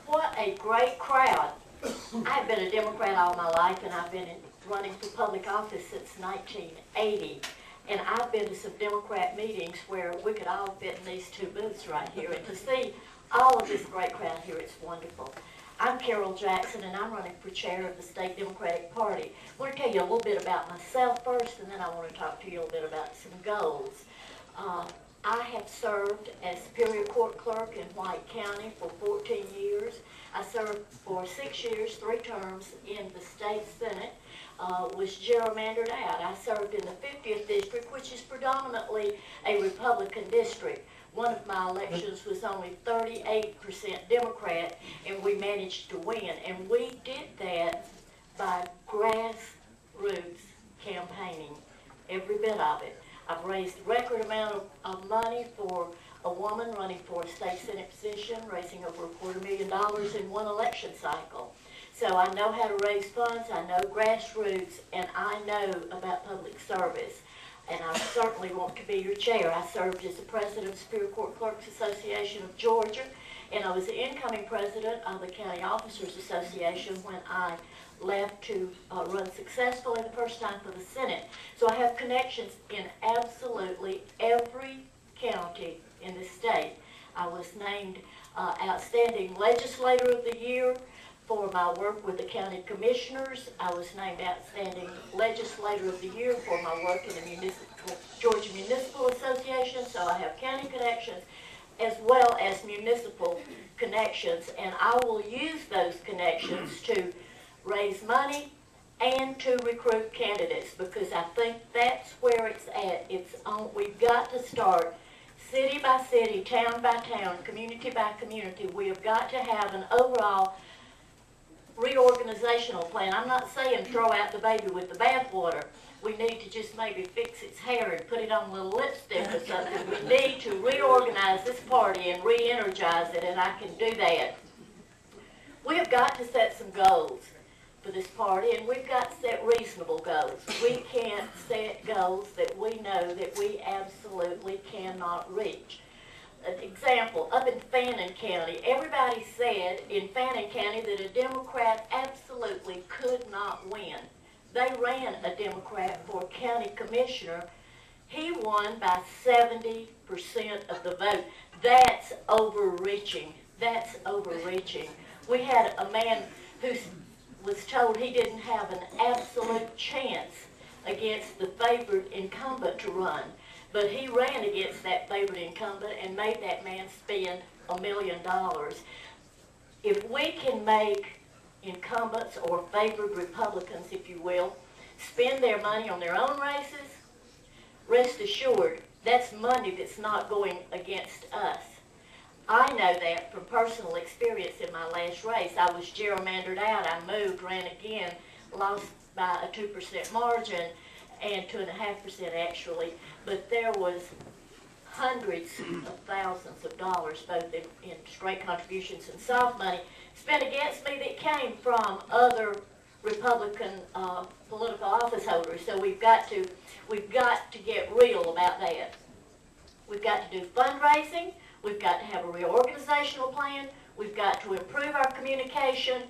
What a great crowd. I've been a Democrat all my life, and I've been running for public office since 1980. And I've been to some Democrat meetings where we could all fit in these two booths right here. And to see all of this great crowd here, it's wonderful. I'm Carol Jackson, and I'm running for chair of the State Democratic Party. I want to tell you a little bit about myself first, and then I want to talk to you a little bit about some goals. I have served as Superior Court Clerk in White County for 14 years. I served for 6 years, 3 terms in the state Senate, was gerrymandered out. I served in the 50th district, which is predominantly a Republican district. One of my elections was only 38% Democrat, and we managed to win. And we did that by grassroots campaigning, every bit of it. I've raised a record amount of money for a woman running for a state Senate position, raising over $250,000 in one election cycle. So I know how to raise funds, I know grassroots, and I know about public service. And I certainly want to be your chair. I served as the president of the Superior Court Clerks Association of Georgia, and I was the incoming president of the County Officers Association when I left to run successfully the first time for the Senate. So I have connections in absolutely every county in the state. I was named Outstanding Legislator of the Year for my work with the county commissioners. I was named Outstanding Legislator of the Year for my work in the Georgia Municipal Association. So I have county connections as well as municipal connections, and I will use those connections to raise money and to recruit candidates, because I think that's where it's at. We've got to start city by city, town by town, community by community. We have got to have an overall reorganizational plan. I'm not saying throw out the baby with the bathwater. We need to just maybe fix its hair and put it on a little lipstick or something. We need to reorganize this party and re-energize it, and I can do that. We have got to set some goals for this party, and we've got to set reasonable goals. We can't set goals that we know that we absolutely cannot reach. An example, up in Fannin County, everybody said in Fannin County that a Democrat absolutely could not win. They ran a Democrat for county commissioner. He won by 70% of the vote. That's overreaching. That's overreaching. We had a man who was told he didn't have an absolute chance against the favored incumbent to run. But he ran against that favored incumbent and made that man spend $1 million. If we can make incumbents or favored Republicans, if you will, spend their money on their own races, rest assured that's money that's not going against us. I know that from personal experience in my last race. I was gerrymandered out. I moved, ran again, lost by a 2% margin, and 2.5% actually, but there was hundreds of thousands of dollars, both in straight contributions and soft money, spent against me that came from other Republican political office holders. So we've got to get real about that. We've got to do fundraising. We've got to have a reorganizational plan. We've got to improve our communication.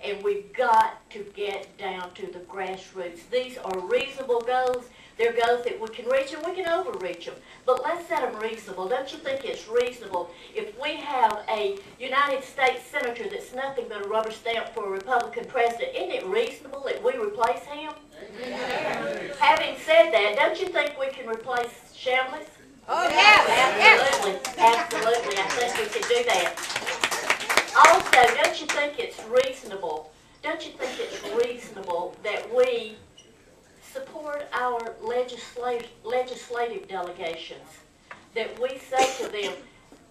And we've got to get down to the grassroots. These are reasonable goals. They're goals that we can reach, and we can overreach them. But let's set them reasonable. Don't you think it's reasonable if we have a United States Senator that's nothing but a rubber stamp for a Republican president? Isn't it reasonable that we replace him? Yeah. Having said that, don't you think we can replace Chambliss? Oh, yeah. Absolutely. Absolutely. I think we can do that. Also, don't you think it's reasonable? Don't you think it's reasonable that we support our legislative delegations? That we say to them,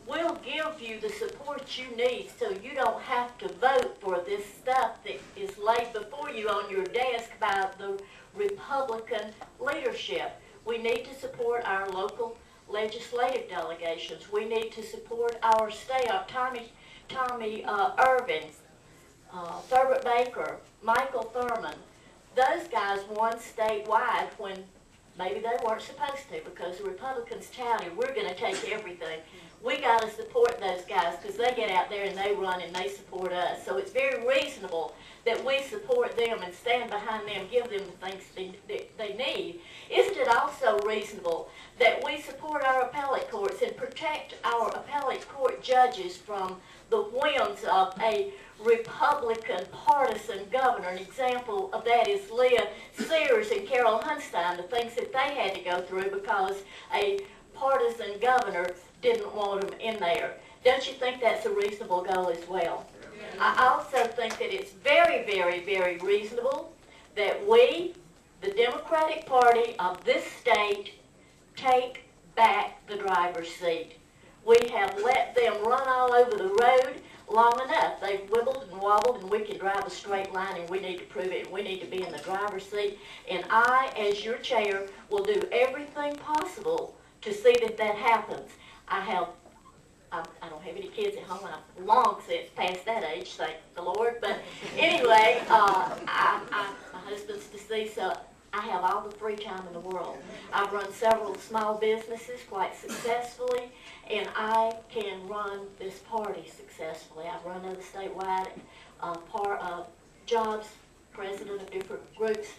we'll give you the support you need so you don't have to vote for this stuff that is laid before you on your desk by the Republican leadership. We need to support our local legislative delegations. We need to support our staff. Tommy Irvin, Thurbert Baker, Michael Thurman. Those guys won statewide when Maybe they weren't supposed to, because the Republicans touted, we're going to take everything. We got to support those guys because they get out there and they run and they support us. So it's very reasonable that we support them and stand behind them, give them the things they need. Isn't it also reasonable that we support our appellate courts and protect our appellate court judges from the whims of a Republican partisan governor? An example of that is Leah Sears and Carol Hunstein, the things that they had to go through because a partisan governor didn't want them in there. Don't you think that's a reasonable goal as well? I also think that it's very, very, very reasonable that we, the Democratic Party of this state, take back the driver's seat. We have let them run all over the road long enough. They've wibbled and wobbled, and we can drive a straight line, and we need to prove it. We need to be in the driver's seat. And I, as your chair, will do everything possible to see that that happens. I don't have any kids at home. I've long since passed that age, thank the Lord. But anyway, my husband's deceased, so I have all the free time in the world. I've run several small businesses quite successfully, and I can run this party successfully. I've run other statewide jobs, president of different groups.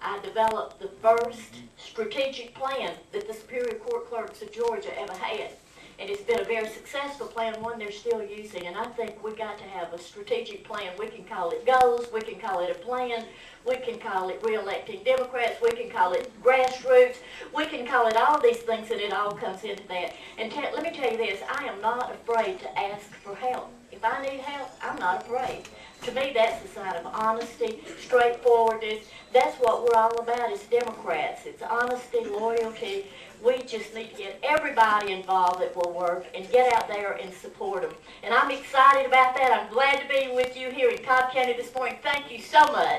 I developed the first strategic plan that the Superior Court Clerks of Georgia ever had. And it's been a very successful plan, one they're still using. And I think we got to have a strategic plan. We can call it goals, we can call it a plan, we can call it re-electing Democrats, we can call it grassroots, we can call it all these things, and it all comes into that. And let me tell you this, I am not afraid to ask for help. If I need help, I'm not afraid. To me, that's a sign of honesty, straightforwardness. That's what we're all about as Democrats. It's honesty, loyalty. We just need to get everybody involved that will work and get out there and support them. And I'm excited about that. I'm glad to be with you here in Cobb County this morning. Thank you so much.